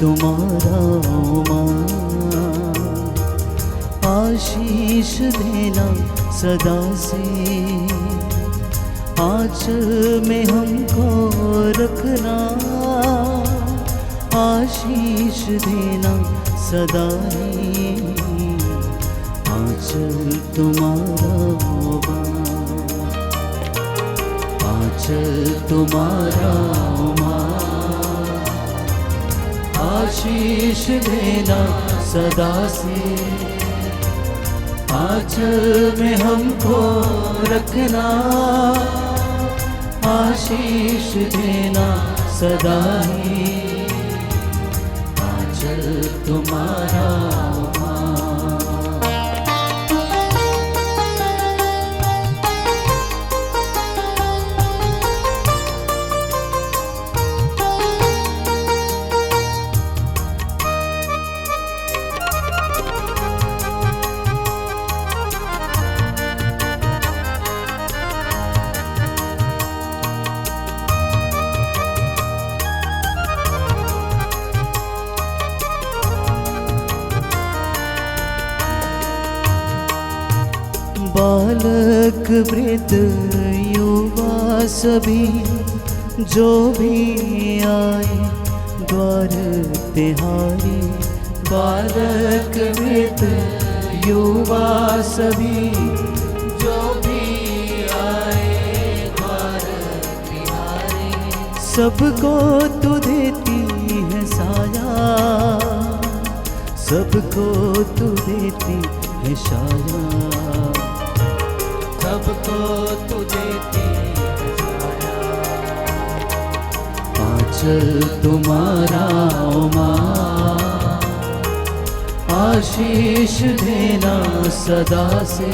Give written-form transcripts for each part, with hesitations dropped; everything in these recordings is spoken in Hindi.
तुम्हारा माँ, आशीष देना सदा से, आंचल में हमको रखना, आशीष देना सदा ही, आंचल तुम्हारा माँ, आंचल तुम्हारा माँ, आशीष देना सदा से, आंचल में हमको रखना, आशीष देना सदा ही, आंचल तुम्हारा बालक वृद्ध युवा सभी जो भी आए द्वार तिहारी, बालक वृद्ध युवा सभी जो भी आए द्वार तिहारी, सबको तू देती है साया, सबको तू देती है साया, सबको तू देती है साया, आंचल तुम्हारा माँ, आशीष देना सदा से,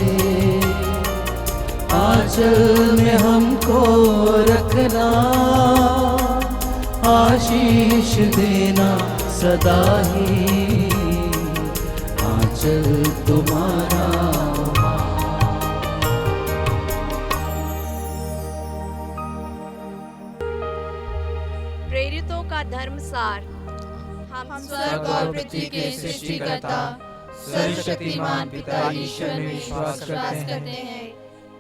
आंचल में हमको रखना, आशीष देना सदा ही, आंचल तुम्हारा प्रेरितों का धर्मसार। हम स्वर्ग और पृथ्वी के सृष्टिकर्ता सर्वशक्तिमान पिता ईश्वर में विश्वास करते हैं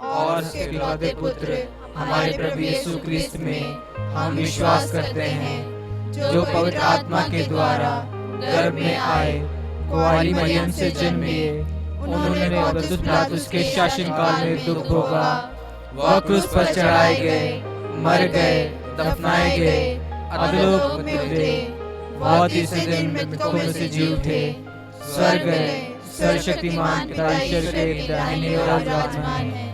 और उसके इकलौते पुत्र हमारे प्रभु यीशु क्रिस्त में हम विश्वास करते हैं, जो पवित्र आत्मा के द्वारा गर्भ में आए, कुंवारी मरियम से जन्मे, उन्होंने पौंतियुस पिलातुस के शासनकाल में दुख भोगा, वह क्रूस पर चढ़ाए गए, मर गए, दफनाए गए, अधोलोक में उतरे, वह तीसरे दिन मृतकों में से जी उठे, स्वर्ग गए, सर्वशक्तिमान पिता ईश्वर के दाहिने ओर विराजमान है,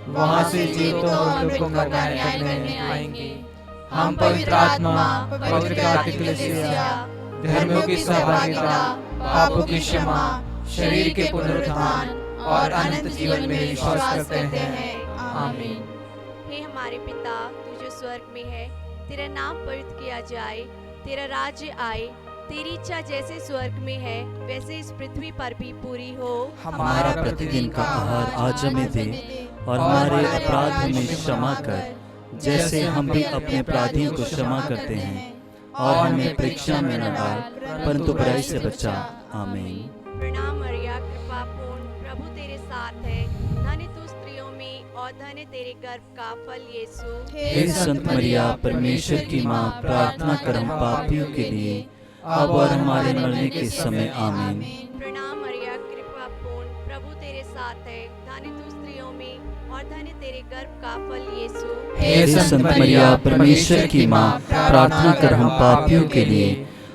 वहां से जीवितों और मृतकों का न्याय करने आएंगे। हम पवित्र आत्मा, पवित्र कैथोलिक कलीसिया, धर्मों की सहभागिता, पापों की क्षमा, शरीर के पुनरुत्थान और अनंत जीवन में विश्वास करते हैं। आमीन। हे हमारे पिता, तू जो स्वर्ग में है, तेरा नाम पवित्र किया जाए, तेरा राज्य आए, तेरी इच्छा जैसे स्वर्ग में है वैसे इस पृथ्वी पर भी पूरी हो। हमारा प्रतिदिन का आहार आज हमें दे, और हमारे अपराध हमें क्षमा कर, जैसे हम भी अपने अपराधियों को क्षमा करते हैं, और हमें परीक्षा में न डाल, परंतु बुराई से बचा। आमीन। प्रणाम मरिया, कृपा पूर्ण, प्रभु तेरे साथ है, धन्य तू स्त्रियों में और धन्य तेरे गर्भ का फल यीशु। हे संत मरिया, परमेश्वर की माँ, प्रार्थना कर हम पापियों के लिए, अब और हमारे मरने के समय। आमीन। प्रणाम मरिया, कृपा पूर्ण, प्रभु तेरे साथ है, धन्य तू स्त्रियों में और धन्य तेरे गर्भ का फल यीशु। हे संत मरिया, परमेश्वर की माँ, प्रार्थना कर हम पापियों के लिए,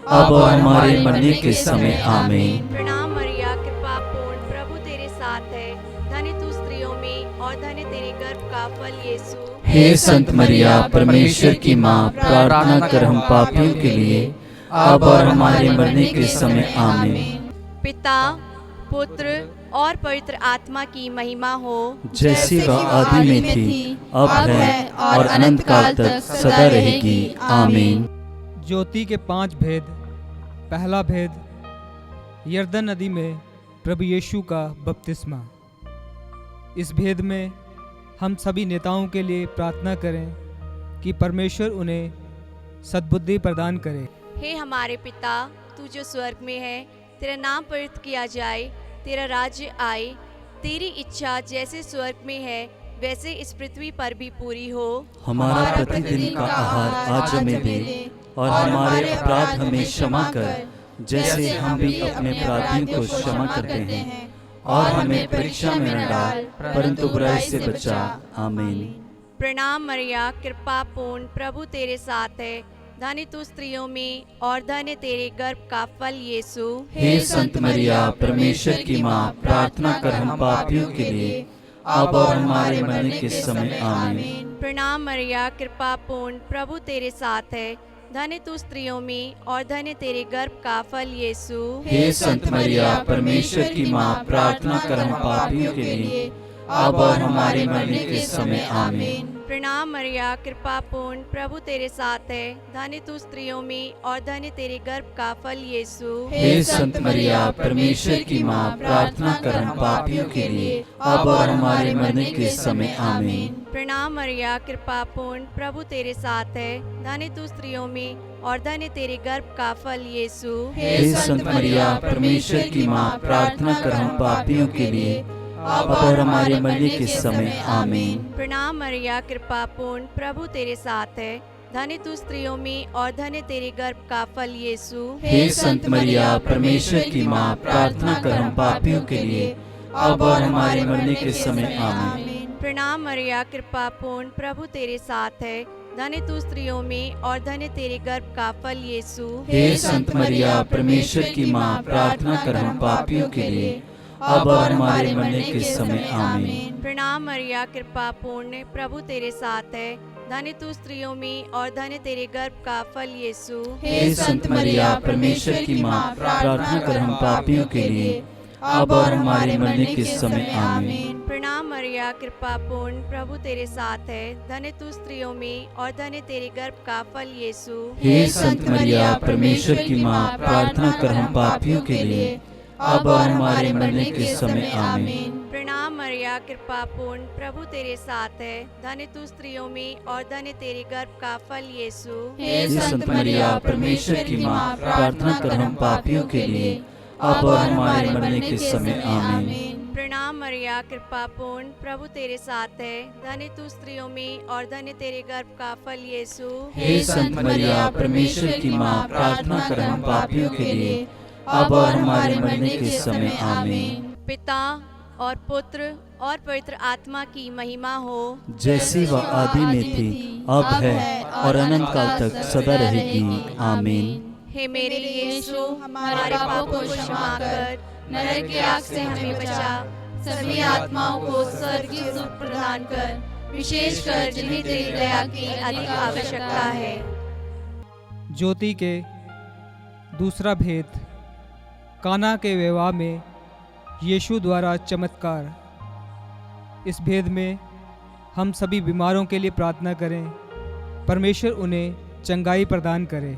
अब और हमारे मरने के समय। आमीन। प्रणाम मरिया, कृपा पूर्ण, प्रभु तेरे साथ है, धन्य तू स्त्रियों में और धन्य तेरे गर्भ का फल यीशु। हे संत मरिया, परमेश्वर की माँ, प्रार्थना कर हम पापियों के लिए, अब और हमारे मरने के समय। आमीन। पिता, पुत्र और पवित्र आत्मा की महिमा हो, जैसे वह आदि में थी, अब है और अनंत काल तक सदा रहेगी। आमीन। ज्योति के 5 भेद। पहला भेद, यरदन नदी में प्रभु यीशु का बपतिस्मा। इस भेद में हम सभी नेताओं के लिए प्रार्थना करें कि परमेश्वर उन्हें सद्बुद्धि प्रदान करे। हे हमारे पिता, तू जो स्वर्ग में है, तेरा नाम पवित्र किया जाए, तेरा राज्य आए, तेरी इच्छा जैसे स्वर्ग में है वैसे इस पृथ्वी पर भी पूरी हो। हमारा प्रतिदिन का आहार आज हमें दे, और हमारे अपराध हमें क्षमा कर, जैसे हम भी अपने अपराधियों को क्षमा करते हैं, और हमें परीक्षा में न डाल, परंतु बुराई से बचा। आमीन। प्रणाम मरिया, कृपा पूर्ण, प्रभु तेरे साथ है, धन्य तू स्त्रियों में और धन्य तेरे गर्भ का फल यीशु। हे संत मरिया, परमेश्वर की माँ, प्रार्थना कर हम पापियों के लिए, अब और हमारे मरने के समय। आमीन। प्रणाम मरिया, कृपा पूर्ण, प्रभु तेरे साथ है, धन्य तू स्त्रियों में और धन्य तेरे गर्भ का फल यीशु। हे संत मरिया, परमेश्वर की माँ, प्रार्थना कर हम पापियों के लिए, अब और हमारे मरने के समय। आमीन। प्रणाम मरिया, कृपा पूर्ण, प्रभु तेरे साथ है, धन्य तू स्त्रियों में और धन्य तेरे गर्भ का फल यीशु। हे संत मरिया, परमेश्वर की माँ, प्रार्थना कर हम पापियों के लिए, अब और हमारे मरने के समय। आमीन। प्रणाम मरिया, कृपा पूर्ण, प्रभु तेरे साथ है, धन्य तू स्त्रियों में और धन्य तेरे गर्भ का फल यीशु। हे संत मरिया, परमेश्वर की माँ, प्रार्थना कर हम पापियों के लिए, अब और हमारे मरने के समय। आमीन। प्रणाम मरिया, कृपा पूर्ण, प्रभु तेरे साथ है, धन्य तू स्त्रियों में और धन्य तेरे गर्भ का फल यीशु। हे संत मरिया, परमेश्वर की माँ, प्रार्थना कर हम पापियों के लिए, अब और हमारे मरने के समय। आमीन। प्रणाम मरिया, कृपा पूर्ण, प्रभु तेरे साथ है, धन्य तू स्त्रियों में और धन्य तेरे गर्भ का फल यीशु। हे संत मरिया, परमेश्वर की माँ, प्रार्थना कर हम पापियों के लिए, अब और हमारे मरने के समय। आमीन। प्रणाम मरिया, कृपा पूर्ण, प्रभु तेरे साथ है, धन्य तू स्त्रियों में और धन्य तेरे गर्भ का फल यीशु। हे संत मरिया, परमेश्वर की माँ, प्रार्थना कर हम पापियों के लिए, अब और हमारे मरने के समय। आमीन। प्रणाम मरिया, कृपा पूर्ण, प्रभु तेरे साथ है, धन्य तू स्त्रियों में और धन्य तेरे गर्भ का फल यीशु। हे संत मरिया, परमेश्वर की माँ, प्रार्थना कर हम पापियों के लिए, अब और हमारे मरने के समय। आमीन। प्रणाम मरिया, कृपा पूर्ण, प्रभु तेरे साथ है, धन्य तू स्त्रियों में और धन्य तेरे गर्भ का फल यीशु। हे संत मरिया, परमेश्वर की माँ, प्रार्थना कर हम पापियों के लिए, अब और हमारे मरने के समय। आमीन। प्रणाम मरिया, कृपा पूर्ण, प्रभु तेरे साथ है, धन्य तू स्त्रियों में और धन्य तेरे गर्भ का फल यीशु। हे संत मरिया, परमेश्वर की माँ, प्रार्थना कर हम पापियों के लिए, अब और हमारे मरने के समय। आमीन। पिता और पुत्र और पवित्र आत्मा की महिमा हो, जैसी वह आदि में थी, अब है और अनंत काल तक सदा रहेगी। आमीन। हे मेरे यीशु, हमारे पापों को क्षमा कर, नरक की आग से हमें बचा, सभी आत्माओं को स्वर्ग की सुख प्रदान कर, विशेषकर जिन्हें तेरी दया की अधिक आवश्यकता है। ज्योति के दूसरा भेद, काना के विवाह में यीशु द्वारा चमत्कार। इस भेद में हम सभी बीमारों के लिए प्रार्थना करें, परमेश्वर उन्हें चंगाई प्रदान करे।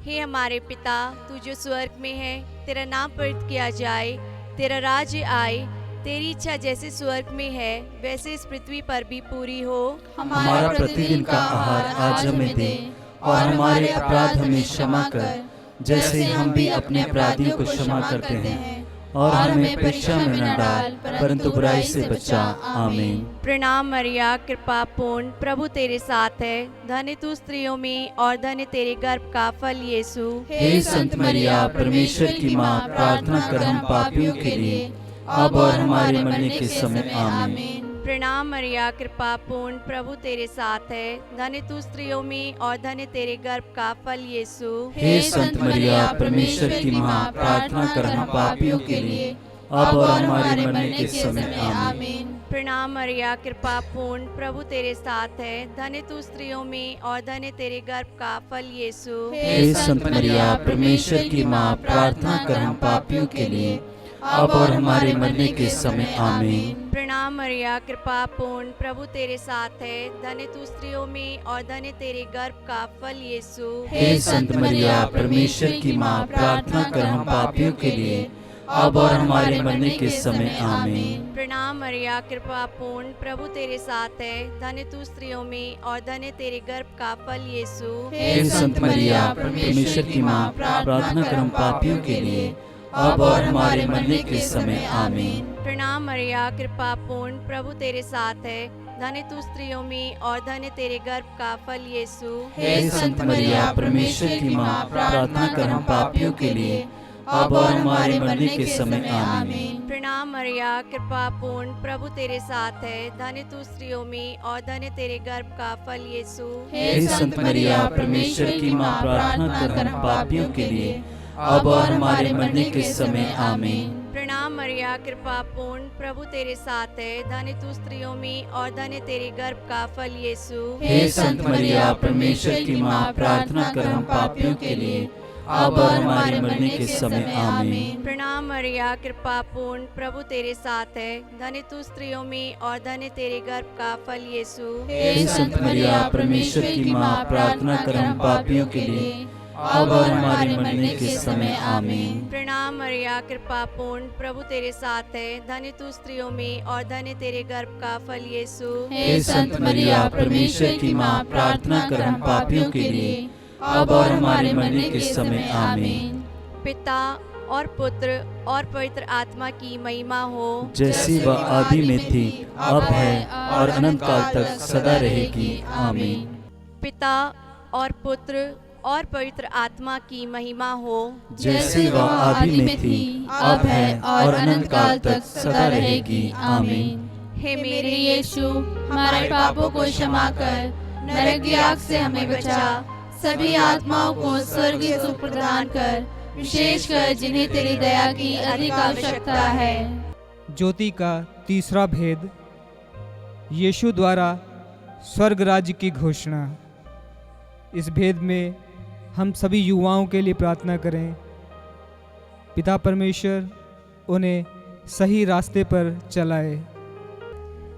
हे हमारे पिता, तू जो स्वर्ग में है, तेरा नाम पवित्र किया जाए, तेरा राज्य आए, तेरी इच्छा जैसे स्वर्ग में है वैसे इस पृथ्वी पर भी पूरी हो। हमारा प्रतिदिन का आहार आज हमें दे, और हमारे अपराध हमें क्षमा कर, जैसे हम भी अपने अपराधियों को क्षमा करते हैं, और हमें परीक्षा में न डाल, परंतु बुराई से बचा। आमीन। प्रणाम मरिया, कृपा पूर्ण, प्रभु तेरे साथ है, धन्य तू स्त्रियों में और धन्य तेरे गर्भ का फल यीशु। हे संत मरिया, परमेश्वर की माँ, प्रार्थना कर हम पापियों के लिए, अब और हमारे मरने के समय। आमीन। प्रणाम मरिया, कृपा पूर्ण, प्रभु तेरे साथ है, धन्य तू स्त्रियों में और धन्य तेरे गर्भ का फल यीशु। हे संत मरिया, परमेश्वर की माँ, प्रार्थना कर हम पापियों के लिए, अब और हमारे मरने के समय। आमीन। प्रणाम मरिया, कृपा पूर्ण, प्रभु तेरे साथ है, धन्य तू स्त्रियों में और धन्य तेरे गर्भ का फल यीशु। हे संत मरिया, परमेश्वर की माँ, प्रार्थना कर हम पापियों के लिए, अब और हमारे मरने के समय। आमीन। प्रणाम मरिया, कृपा पूर्ण, प्रभु तेरे साथ है, धन्य तू स्त्रियों में और धन्य तेरे गर्भ का फल यीशु। हे संत मरिया, परमेश्वर की माँ, प्रार्थना कर हम पापियों के लिए, अब और हमारे मरने के समय आमीन। प्रणाम मरिया, कृपा पूर्ण, प्रभु तेरे साथ है, धन्य तू स्त्रियों में और धन्य तेरे गर्भ का फल यीशु। हे संत मरिया, परमेश्वर की माँ, प्रार्थना कर हम पापियों के लिए, अब और हमारे मरने के समय आमीन। प्रणाम मरिया, कृपा पूर्ण, प्रभु तेरे साथ है, धन्य तू स्त्रियों में और धन्य तेरे गर्भ का फल यीशु। हे संत मरिया, परमेश्वर की माँ, प्रार्थना कर हम पापियों के लिए, अब और हमारे मरने के समय आमीन। प्रणाम मरिया, कृपा पूर्ण, प्रभु तेरे साथ है, धन्य तू स्त्रियों में और धन्य तेरे गर्भ का फल यीशु। हे संत मरिया, परमेश्वर की माँ, प्रार्थना कर हम पापियों के लिए, अब और हमारे मरने के समय आमीन। प्रणाम मरिया, कृपा पूर्ण, प्रभु तेरे साथ है, धन्य तू स्त्रियों में और धन्य तेरे गर्भ का फल यीशु। हे संत मरिया, परमेश्वर की माँ, प्रार्थना कर हम पापियों के लिए, अब और हमारे मरने के समय आमीन। प्रणाम मरिया, कृपा पूर्ण, प्रभु तेरे साथ है, धन्य तू स्त्रियों में और धन्य तेरे गर्भ का फल यीशु। हे संत मरिया, परमेश्वर की माँ, प्रार्थना कर हम पापियों के लिए, अब और हमारे मरने के समय आमीन। प्रणाम मरिया, कृपा पूर्ण, प्रभु तेरे साथ है, धन्य तू स्त्रियों में और धन्य तेरे गर्भ का फल यीशु। हे संत मरिया, परमेश्वर की माँ, प्रार्थना कर हम पापियों के लिए, अब और हमारे मरने के समय आमीन। पिता और पुत्र और पवित्र आत्मा की महिमा हो, जैसी वह आदि में थी, अब है और अनंत काल तक सदा रहेगी आमीन। पिता और पुत्र और पवित्र आत्मा की महिमा हो, जैसी वह आदि में थी, अब है और अनंत काल तक सदा रहेगी आमीन। हे मेरे यीशु, हमारे पापों को क्षमा कर, नरक की आग से हमें बचा, सभी आत्माओं को स्वर्गीय सुख प्रदान कर, विशेषकर जिन्हें तेरी दया की अधिक आवश्यकता है। ज्योति का तीसरा भेद, यीशु द्वारा स्वर्ग राज्य की घोषणा। इस भेद में हम सभी युवाओं के लिए प्रार्थना करें। पिता परमेश्वर उन्हें सही रास्ते पर चलाए।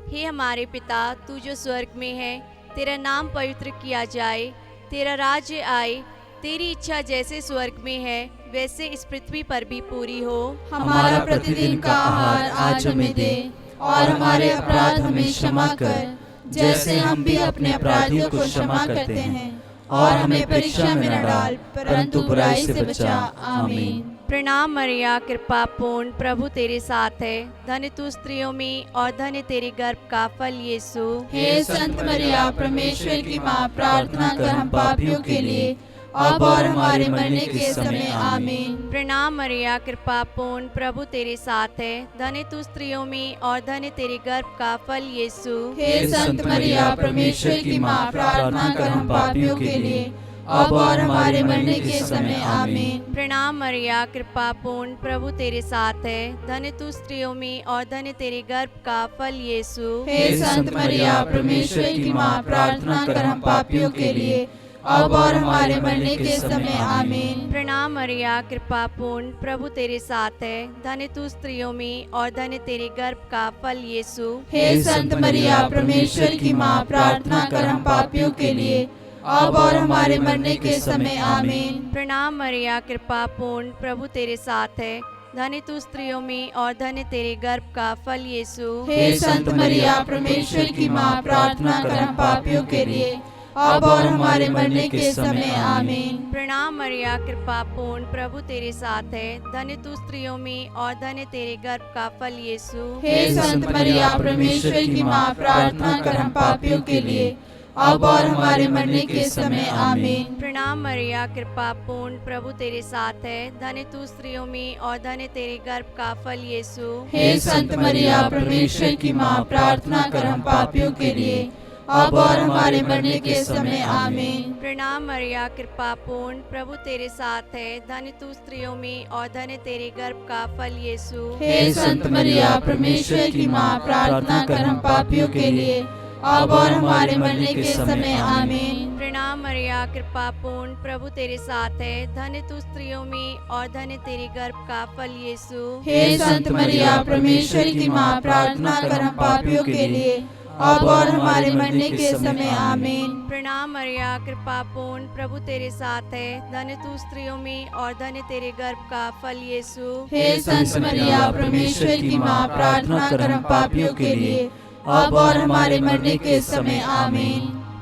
हे हमारे पिता, तू जो स्वर्ग में है, तेरा नाम पवित्र किया जाए, तेरा राज्य आए, तेरी इच्छा जैसे स्वर्ग में है वैसे इस पृथ्वी पर भी पूरी हो। हमारा प्रतिदिन का आहार आज हमें दे, और हमारे अपराध हमें क्षमा कर, जैसे हम भी अपने अपराधियों को क्षमा करते हैं, और हमें परीक्षा में न डाल, परंतु बुराई से बचा। आमीन। प्रणाम मरिया, कृपा पूर्ण, प्रभु तेरे साथ है, धन्य तू स्त्रियों में और धन्य तेरे गर्भ का फल यीशु। हे संत मरिया, परमेश्वर की माँ, प्रार्थना कर हम पापियों के लिए, अब और हमारे मरने के समय आमीन। प्रणाम मरिया, कृपा पूर्ण, प्रभु तेरे साथ है, धन्य तू स्त्रियों में और धन्य तेरे गर्भ का फल यीशु। हे संत मरिया, परमेश्वर की माँ, प्रार्थना कर हम पापियों के लिए, अब और हमारे मरने के समय आमीन। प्रणाम मरिया, कृपा पूर्ण, प्रभु तेरे साथ है, धन्य तू स्त्रियों में और धन्य तेरे गर्भ का फल यीशु। हे संत मरिया, परमेश्वर की माँ, प्रार्थना कर हम पापियों के लिए, अब और हमारे मरने के समय आमीन। प्रणाम मरिया, कृपा पूर्ण, प्रभु तेरे साथ है, धन्य तू स्त्रियों में और धन्य तेरे गर्भ का फल यीशु। हे संत मरिया, परमेश्वर की माँ, प्रार्थना कर हम पापियों के लिए, अब और हमारे मरने के समय आमीन। प्रणाम मरिया, कृपा पूर्ण, प्रभु तेरे साथ है, धन्य तू स्त्रियों में और धन्य तेरे गर्भ का फल यीशु। हे संत मरिया, परमेश्वर की माँ, प्रार्थना कर हम पापियों के लिए, अब और हमारे मरने के समय आमीन। प्रणाम मरिया, कृपा पूर्ण, प्रभु तेरे साथ है, धन्य तू स्त्रियों में और धन्य तेरे गर्भ का फल यीशु। हे संत मरिया, परमेश्वर की माँ, प्रार्थना कर हम पापियों के लिए, अब और हमारे मरने के समय आमीन। प्रणाम मरिया, कृपा पूर्ण, प्रभु तेरे साथ है, धन्य तू स्त्रियों में और धन्य तेरे गर्भ का फल यीशु। हे संत मरिया, परमेश्वर की माँ, प्रार्थना कर हम पापियों के लिए, अब और हमारे मरने के समय आमीन। प्रणाम मरिया, कृपा पूर्ण, प्रभु तेरे साथ है, धन्य तू स्त्रियों में और धन्य तेरे गर्भ का फल यीशु। हे संत मरिया, परमेश्वर की माँ, प्रार्थना कर हम पापियों के लिए, अब और हमारे मरने के समय आमीन। प्रणाम मरिया, कृपा पूर्ण, प्रभु तेरे साथ है, धन्य तू स्त्रियों में और धन्य तेरे गर्भ का फल यीशु। हे संत मरिया, परमेश्वर की माँ, प्रार्थना कर हम पापियों के लिए, अब और हमारे मरने के समय आमीन। प्रणाम मरिया, कृपा पूर्ण, प्रभु तेरे साथ है। धन्य तू स्त्रियों में और धन्य तेरे गर्भ का फल यीशु। हे संत मरिया, परमेश्वर की माँ, प्रार्थना कर हम पापियों के लिए, अब और हमारे मरने के समय आमीन।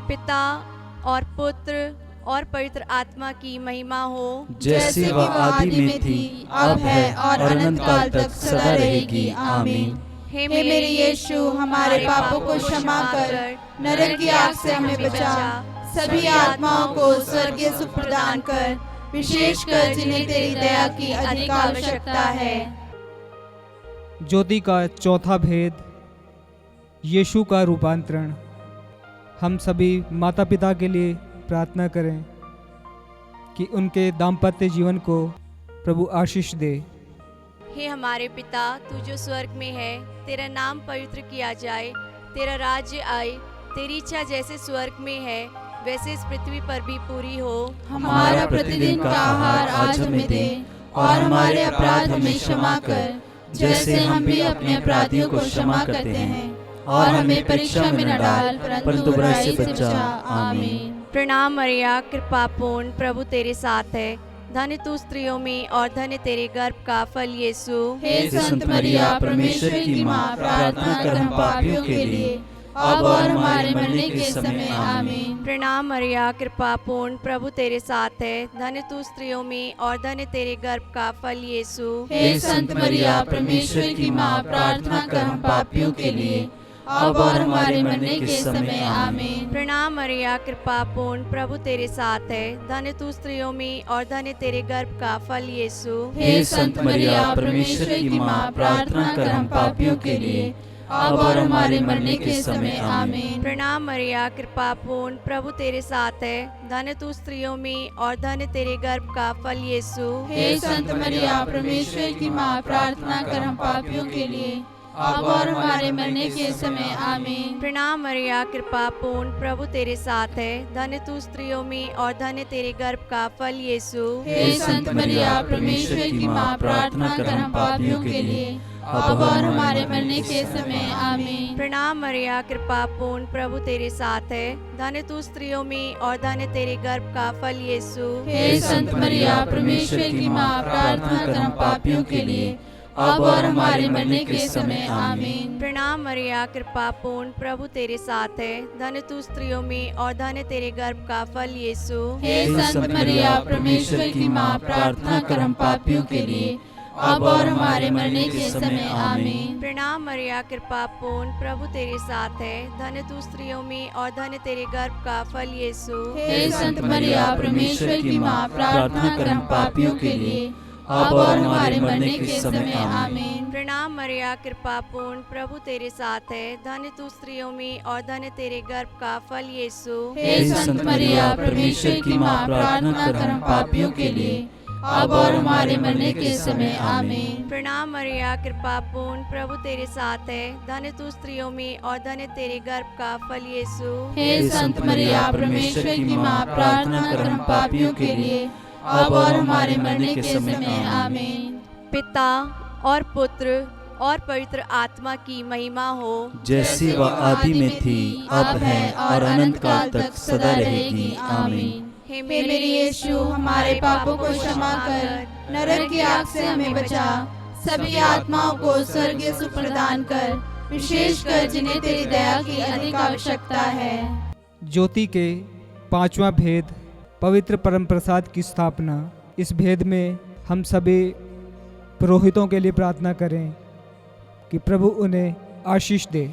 पिता और पुत्र और पवित्र आत्मा की महिमा हो, जैसे वह आदि में थी, अब है और अनंत काल तक सदा रहेगी। आमीन। हे मेरे यीशु, हमारे पापों को क्षमा कर, नरक की आग से हमें बचा, सभी आत्माओं को स्वर्गीय सुख प्रदान कर, विशेषकर जिन्हें तेरी दया की अधिक आवश्यकता है। ज्योति का चौथा भेद, यीशु का रूपांतरण। हम सभी माता पिता के लिए प्रार्थना करें कि उनके दाम्पत्य जीवन को प्रभु आशीष दे। हे हमारे पिता, तू जो स्वर्ग में है, तेरा नाम पवित्र किया जाए, तेरा राज्य आए, तेरी इच्छा जैसे स्वर्ग में है वैसे इस पृथ्वी पर भी पूरी हो। हमारा प्रतिदिन का आहार आज हमें दे, और हमारे अपराध हमें क्षमा कर, जैसे हम भी अपने अपराधियों को क्षमा करते हैं, और हमें परीक्षा में न डाल, परंतु बुराई से बचा। आमीन। प्रणाम मरिया, कृपा पूर्ण, प्रभु तेरे साथ है। धन्य तू स्त्रियों में और धन्य तेरे गर्भ का फल यीशु। हे संत मरिया, परमेश्वर की माँ, प्रार्थना कर हम पापियों के लिए, अब और हमारे मरने के समय आमीन। प्रणाम मरिया, कृपा पूर्ण, प्रभु तेरे साथ है। धन्य तू स्त्रियों में और धन्य तेरे गर्भ का फल यीशु। हे संत मरिया, परमेश्वर की माँ, प्रार्थना कर हम पापियों के लिए, अब और हमारे मरने के समय आमीन। प्रणाम मरिया, कृपा पूर्ण, प्रभु तेरे साथ है। धन्य तू स्त्रियों में और धन्य तेरे गर्भ का फल यीशु। हे संत मरिया, परमेश्वर की माँ, प्रार्थना कर हम पापियों के लिए, अब और हमारे मरने के समय आमीन। प्रणाम मरिया, कृपा पूर्ण, प्रभु तेरे साथ है। धन्य तू स्त्रियों में और धन्य तेरे गर्भ का फल यीशु। हे संत मरिया, परमेश्वर की माँ, प्रार्थना कर हम पापियों के लिए, अब और हमारे मरने के समय आमीन। प्रणाम मरिया, कृपा पूर्ण, प्रभु तेरे साथ है। धन्य तू स्त्रियों में और धन्य तेरे गर्भ का फल यीशु। हे संत मरिया, परमेश्वर की माँ, प्रार्थना कर हम पापियों के लिए, अब और हमारे मरने के समय आमीन। प्रणाम मरिया, कृपा पूर्ण, प्रभु तेरे साथ है। धन्य तू स्त्रियों में और धन्य तेरे गर्भ का फल यीशु। हे संत मरिया, परमेश्वर की माँ, प्रार्थना कर हम पापियों के लिए, अब और हमारे मरने के समय आमीन। प्रणाम मरिया, कृपा पूर्ण, प्रभु तेरे साथ है। धन्य तू स्त्रियों में और धन्य तेरे गर्भ का फल यीशु। हे संत मरिया, परमेश्वर की माँ, प्रार्थना कर हम पापियों के लिए, अब और हमारे मरने के समय आमीन। प्रणाम मरिया, कृपा पूर्ण, प्रभु तेरे साथ है। धन्य तू स्त्रियों में और धन्य तेरे गर्भ का फल यीशु। हे संत मरिया, परमेश्वर की माँ, प्रार्थना कर हम पापियों के लिए, अब और हमारे मरने के समय आमीन। प्रणाम मरिया, कृपा पूर्ण, प्रभु तेरे साथ है। धन्य तू स्त्रियों में और धन्य तेरे गर्भ का फल यीशु। हे संत मरिया, परमेश्वर की माँ, प्रार्थना कर हम पापियों के लिए, अब और हमारे मरने के समय आमीन। प्रणाम मरिया, कृपा पूर्ण, प्रभु तेरे साथ है। धन्य तू स्त्रियों में और धन्य तेरे गर्भ का फल यीशु। हे संत मरिया, परमेश्वर की माँ, प्रार्थना कर हम पापियों के लिए, अब और हमारे मरने के समय आमीन। पिता और पुत्र और पवित्र आत्मा की महिमा हो, जैसी वह आदि में थी, अब है और अनंत काल तक सदा रहेगी। आमीन। हे मेरे यीशु, हमारे पापों को क्षमा कर, नरक की आग से हमें बचा, सभी आत्माओं को स्वर्गीय सुख प्रदान कर, विशेषकर जिन्हें तेरी दया की अधिक आवश्यकता है। ज्योति के पांचवा भेद, पवित्र परम प्रसाद की स्थापना। इस भेद में हम सभी पुरोहितों के लिए प्रार्थना करें कि प्रभु उन्हें आशीष दे।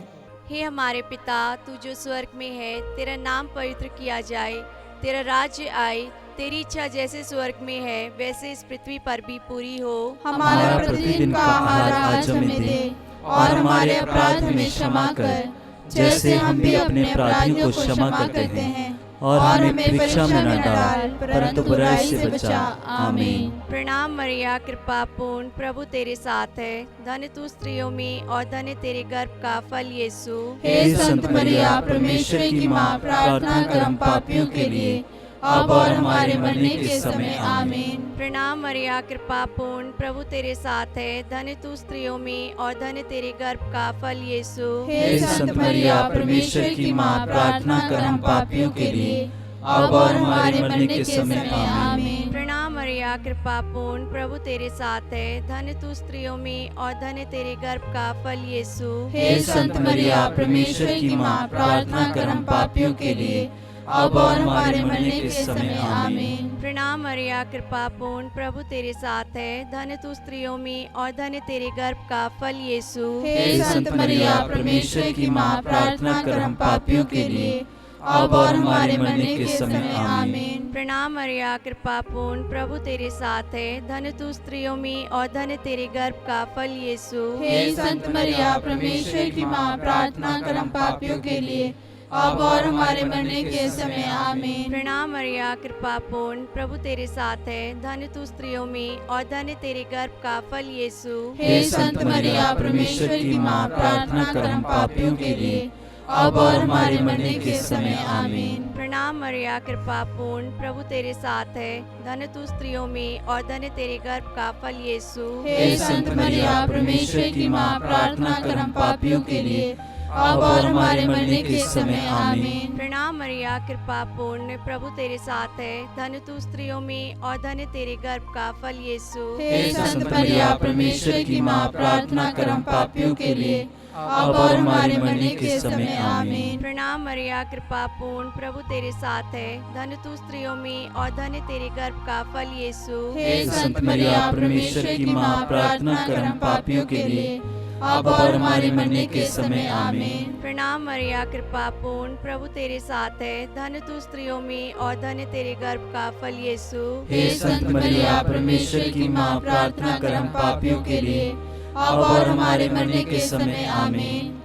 हे हमारे पिता, तू जो स्वर्ग में है, तेरा नाम पवित्र किया जाए, तेरा राज्य आए, तेरी इच्छा जैसे स्वर्ग में है वैसे इस पृथ्वी पर भी पूरी हो। हमारा प्रतिदिन का आहार आज हमें दे, और हमारे अपराध हमें क्षमा कर, जैसे हम भी अपने अपराधियों को क्षमा करते हैं, और हमें परीक्षा में न डाल, परंतु बुराई से बचा। आमीन। प्रणाम मरिया, कृपा पूर्ण, प्रभु तेरे साथ है। धन्य तू स्त्रियों में और धन्य तेरे गर्भ का फल यीशु। हे संत मरिया, परमेश्वर की माँ, प्रार्थना कर हम पापियों के लिए, अब और हमारे मरने के समय आमीन। प्रणाम मरिया, कृपा पूर्ण, प्रभु तेरे साथ है। धन्य तू स्त्रियों में और धन्य तेरे गर्भ का फल यीशु। हे संत मरिया, परमेश्वर की माँ, प्रार्थना कर हम पापियों के लिए, अब और हमारे मरने के समय आमीन। प्रणाम मरिया, कृपा पूर्ण, प्रभु तेरे साथ है। धन्य तू स्त्रियों में और धन्य तेरे गर्भ का फल यीशु। हे संत मरिया, परमेश्वर की माँ, प्रार्थना कर हम पापियों के लिए, अब और हमारे मरने के समय आमीन। प्रणाम मरिया, कृपा पूर्ण, प्रभु तेरे साथ है। धन्य तू स्त्रियों में और धन्य तेरे गर्भ का फल यीशु। हे संत मरिया, परमेश्वर की माँ, प्रार्थना कर हम पापियों के लिए, अब और हमारे मरने के समय आमीन। प्रणाम मरिया, कृपा पूर्ण, प्रभु तेरे साथ है। धन्य तू स्त्रियों में और धन्य तेरे गर्भ का फल यीशु। हे संत मरिया, परमेश्वर की माँ, प्रार्थना कर हम पापियों के लिए, अब और हमारे मरने के समय आमीन। प्रणाम मरिया, कृपा पूर्ण, प्रभु तेरे साथ है। धन्य तू स्त्रियों में और धन्य तेरे गर्भ का फल यीशु। हे संत मरिया, परमेश्वर की माँ, प्रार्थना कर हम पापियों के लिए, अब और हमारे मरने के समय आमीन। प्रणाम मरिया, कृपा पूर्ण, प्रभु तेरे साथ है। धन्य तू स्त्रियों में और धन्य तेरे गर्भ का फल यीशु। हे संत मरिया, परमेश्वर की माँ, प्रार्थना कर हम पापियों के लिए, अब और हमारे मरने के समय आमीन। प्रणाम मरिया, कृपा पूर्ण, प्रभु तेरे साथ है। धन्य तू स्त्रियों में और धन्य तेरे गर्भ का फल यीशु। हे संत मरिया, परमेश्वर की माँ, प्रार्थना कर हम पापियों के लिए, अब और हमारे मरने के समय आमीन। प्रणाम मरिया, कृपा पूर्ण, प्रभु तेरे साथ है। धन्य तू स्त्रियों में और धन्य तेरे गर्भ का फल यीशु। हे संत मरिया, परमेश्वर की माँ, प्रार्थना कर हम पापियों के लिए, अब और हमारे मरने के समय आमीन। प्रणाम मरिया, कृपा पूर्ण, प्रभु तेरे साथ है। धन्य तू स्त्रियों में और धन्य तेरे गर्भ का फल यीशु। हे संत मरिया, परमेश्वर की माँ, प्रार्थना कर हम पापियों के लिए, अब और हमारे मरने के समय आमीन।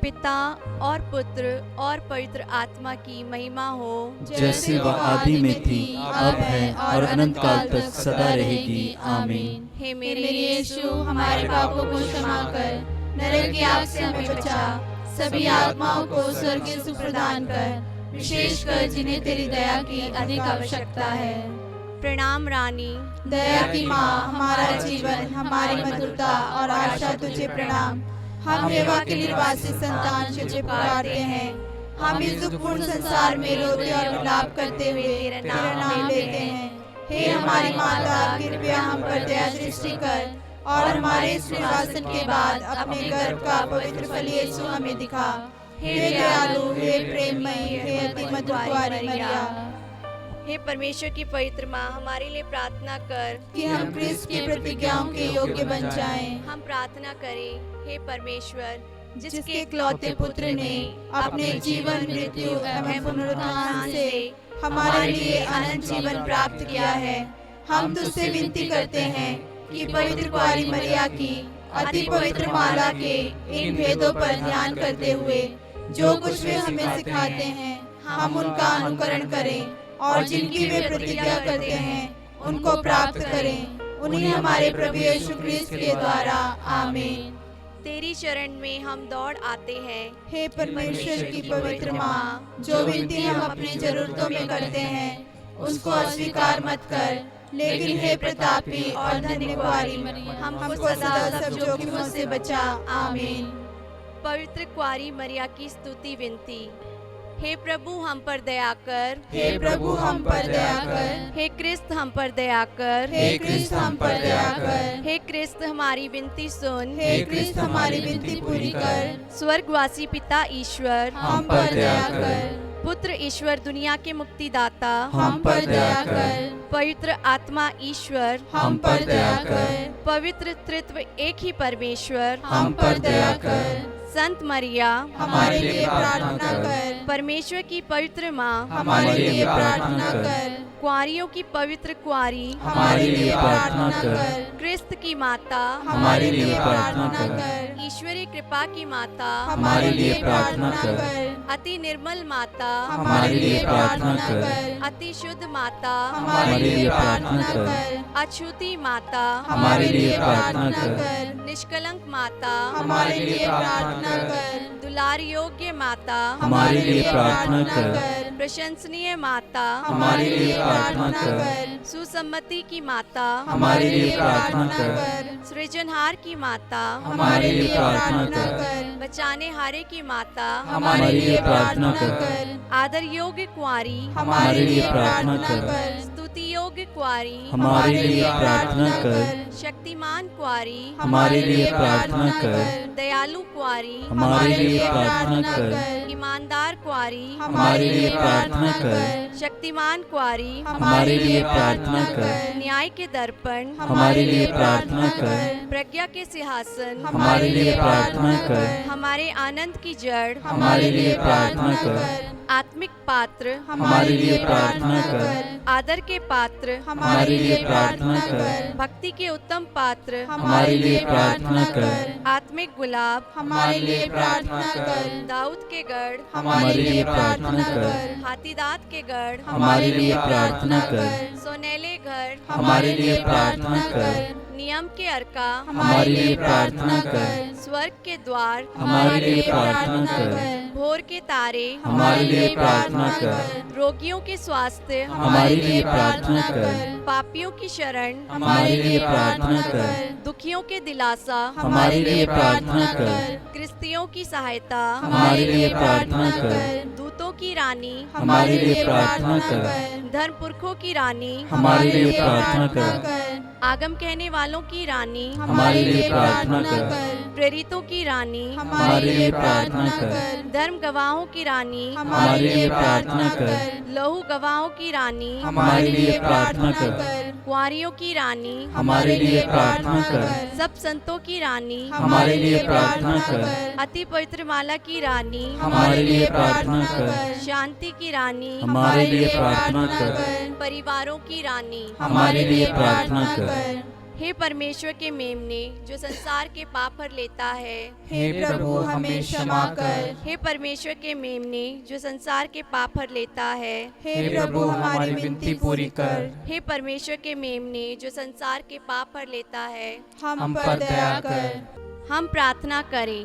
पिता और पुत्र और पवित्र आत्मा की महिमा हो, जैसे वह आदि में थी, अब है और अनंत काल तक सदा रहेगी आमीन। हे मेरे यीशु, हमारे पापों को क्षमा कर, नरक की आग से हमें बचा, सभी आत्माओं को स्वर्ग की सुख प्रदान कर, विशेषकर जिन्हें तेरी दया की अधिक आवश्यकता है। प्रणाम रानी, दया की माँ, हमारा जीवन, हमारी मधुरता और आशा तुझे प्रणाम। हम हेवा के निर्वासी संतान तुझे पुकारते हैं। हम इस दुखपूर्ण संसार में रोते और विलाप करते हुए तेरा नाम लेते हैं। हे हमारी माता, कृपया हम पर दया दृष्टि कर और हमारे इस निर्वासन के बाद अपने गर्भ का पवित्र फल यीशु हमें दिखा। हे दयालु, हे प्रेममयी, हे अति मधुर कुंवारी मरिया, हे परमेश्वर की पवित्र माँ, हमारे लिए प्रार्थना कर कि हम क्रिस्त की प्रतिज्ञाओं के योग्य बन जाएं। हम प्रार्थना करें। हे परमेश्वर, जिसके इकलौते पुत्र ने अपने जीवन, मृत्यु एवं पुनरुत्थान से हमारे लिए अनंत जीवन प्राप्त किया है, हम तुझसे विनती करते हैं कि पवित्र कुंवारी मरिया की अति पवित्र माला के इन भेदों पर ध्यान करते हुए जो कुछ वे हमें सिखाते हैं, हम उनका अनुकरण करें और जिनकी वे प्रतिज्ञा करते हैं उनको प्राप्त करें। उन्हीं हमारे प्रभु यीशु क्रिस्त के द्वारा आमीन। तेरी शरण में हम दौड़ आते हैं। हे परमेश्वर की पवित्र माँ, जो विनती हम अपनी जरूरतों में करते हैं उसको अस्वीकार मत कर, लेकिन हे प्रतापी और धन्य कुंवारी हमको सदा सब जोखिमों से बचा। आमीन। पवित्र कुंवारी मरिया की स्तुति विनती। हे प्रभु, हम पर दया कर। हे प्रभु, हम पर दया कर। हे क्रिस्त, हम पर दया कर। हे क्रिस्त, हम पर दया कर। हे क्रिस्त, हमारी विनती सुन। हे क्रिस्त, हमारी विनती पूरी कर। स्वर्गवासी पिता ईश्वर, हम पर दया कर। पुत्र ईश्वर, दुनिया के मुक्तिदाता, हम पर दया कर। पवित्र आत्मा ईश्वर, हम पर दया कर। पवित्र त्रित्व एक ही परमेश्वर, हम पर दया कर। संत मरिया, हमारे लिए प्रार्थना कर। परमेश्वर की पवित्र माँ, हमारे लिए प्रार्थना कर। कुंवारियों की पवित्र कुंवारी, हमारे लिए प्रार्थना कर। क्रिस्त की माता, हमारे लिए प्रार्थना कर। ईश्वरीय कृपा की माता, हमारे लिए प्रार्थना कर। अति निर्मल माता, हमारे लिए प्रार्थना कर। अति शुद्ध माता, हमारे लिए प्रार्थना कर। अछूती माता, हमारे लिए प्रार्थना कर। निष्कलंक माता, हमारे लिए प्रार्थना कर। दुलार योग्य माता, हमारे लिए प्रार्थना कर। प्रशंसनीय माता, हमारे लिए प्रार्थना कर। सुसम्मति की माता, हमारे लिए प्रार्थना कर। सृजनहार की माता, हमारे लिए प्रार्थना कर। बचाने हारे की माता, हमारे लिए प्रार्थना कर। आदर योग्य कुंवारी, हमारे लिए प्रार्थना कर। स्तुति योग्य कुंवारी, हमारे लिए प्रार्थना कर। शक्तिमान कुंवारी, हमारे लिए प्रार्थना कर। दयालु कुंवारी, हमारे लिए प्रार्थना कर। ईमानदार कुंवारी, हमारे लिए प्रार्थना कर। शक्तिमान कुंवारी, हमारे लिए प्रार्थना कर। न्याय के दर्पण, हमारे लिए प्रार्थना कर। प्रज्ञा के सिंहासन, हमारे लिए प्रार्थना कर। हमारे आनंद की जड़, हमारे लिए प्रार्थना कर। आत्मिक पात्र, हमारे लिए प्रार्थना कर। आदर के पात्र, हमारे लिए प्रार्थना कर। भक्ति के उत्तम पात्र, हमारे लिए प्रार्थना कर। आत्मिक गुलाब, हमारे लिए प्रार्थना कर। दाऊद के गढ़, हमारे लिए प्रार्थना कर। हाथीदांत के गढ़, हमारे लिए प्रार्थना कर। सोनेले घर, हमारे लिए प्रार्थना कर। नियम के अर्का, हमारे लिए प्रार्थना कर। स्वर्ग के द्वार, हमारे लिए प्रार्थना कर। भोर के तारे, हमारे लिए प्रार्थना कर। रोगियों के स्वास्थ्य, हमारे लिए प्रार्थना कर। पापियों की शरण, हमारे लिए प्रार्थना कर। दुखियों के दिलासा, हमारे लिए प्रार्थना कर। क्रिस्तियों की सहायता, हमारे लिए प्रार्थना कर। दूतों की रानी, हमारे लिए प्रार्थना कर। धर्म पुरखों की रानी, हमारे लिए प्रार्थना कर। आगम कहने वालों की रानी, हमारे लिए प्रार्थना कर। प्रेरितों की रानी, हमारे लिए प्रार्थना कर। धर्म गवाहों की रानी, हमारे लिए प्रार्थना कर। लहू गवाहों की रानी, हमारे लिए प्रार्थना कर। कुंवारियों की रानी, हमारे लिए प्रार्थना कर। सब संतों की रानी, हमारे लिए प्रार्थना कर। अति पवित्र माला की रानी, हमारे लिए प्रार्थना कर। शांति की रानी, हमारे लिए प्रार्थना कर। परिवारों की रानी, हमारे लिए प्रार्थना कर। हे परमेश्वर के मेमने जो संसार के पाप हर लेता है, हे प्रभु हमें क्षमा कर। हे परमेश्वर के मेमने जो संसार के पाप हर लेता है, हे प्रभु हमारी विनती पूरी कर। हे परमेश्वर के मेमने जो संसार के पाप हर लेता है, हम पर दया कर। हम प्रार्थना करें।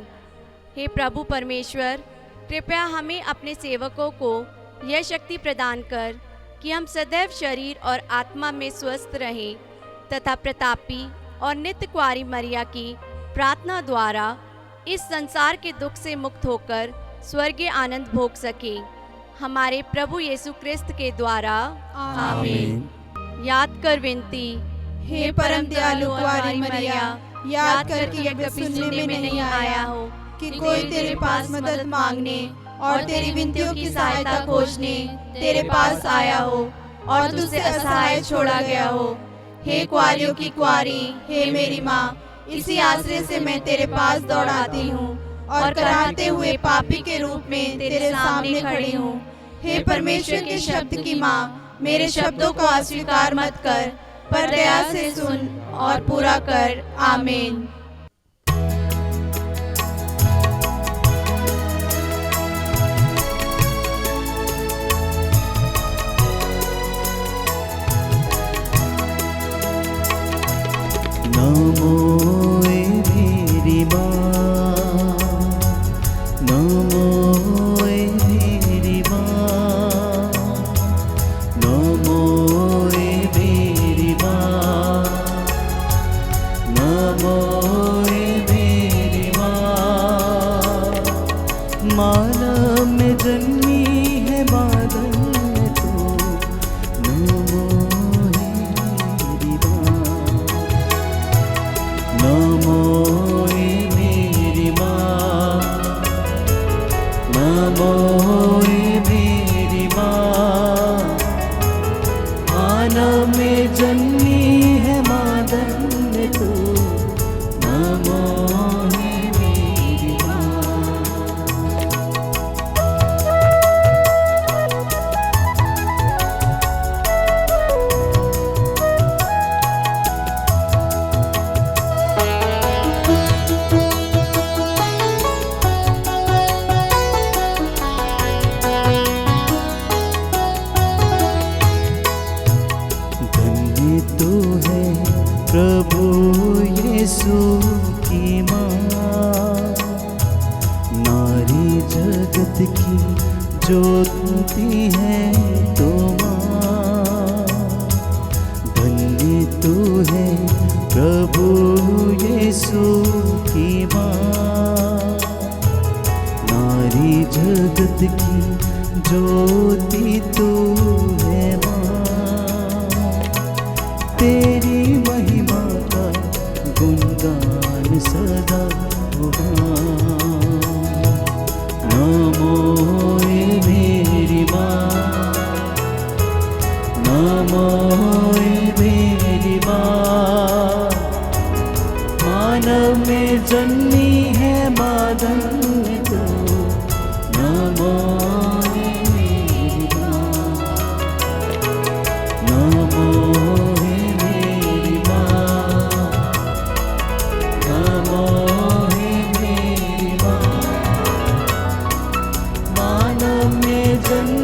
हे प्रभु परमेश्वर, कृपया हमें अपने सेवकों को यह शक्ति प्रदान कर कि हम सदैव शरीर और आत्मा में स्वस्थ रहें तथा प्रतापी और नित्य कुंवारी मरिया की प्रार्थना द्वारा इस संसार के दुख से मुक्त होकर स्वर्गीय आनंद भोग सके। हमारे प्रभु यीशु क्रिस्त के द्वारा आमीन। याद कर विनती। हे परम दयालु कुंवारी मरिया, याद कर कि यह कभी सुनने में नहीं आया हो कि कोई तेरे पास मदद मांगने और तेरी विनतियों की सहायता खोजने तेरे पास आया हो और तुझसे असहाय छोड़ा गया हो। हे कुंवारियों की कुंवारी, हे मेरी माँ, इसी आश्रय से मैं तेरे पास दौड़ाती हूँ और कराहते हुए पापी के रूप में तेरे सामने खड़ी हूँ। हे परमेश्वर के शब्द की माँ, मेरे शब्दों को अस्वीकार मत कर, पर दया से सुन और पूरा कर। आमीन। नमो मेरी माँ, नमो मेरी माँ, नमो मेरी माँ, नमो मेरी माँ। मानव में जन्मी है बादल में तू, नमो मेरी माँ, नमो मेरी माँ, नमो मेरी माँ। मानव में जन्मी है मादन में तू, नमो मेरी माँ। ज्योति है तो माँ, धन्य तू है प्रभु यीशु की माँ। नारी जगत की ज्योति तू है माँ, तेरी महिमा का गुणगान सदा होगा। नमो ए मेरी माँ, नमो ए मेरी माँ, मानव में जन्मी है मादन तो। नमो ए मेरी माँ, नमो ए मेरी माँ, नमो ए मेरी माँ, मानव में जन्मी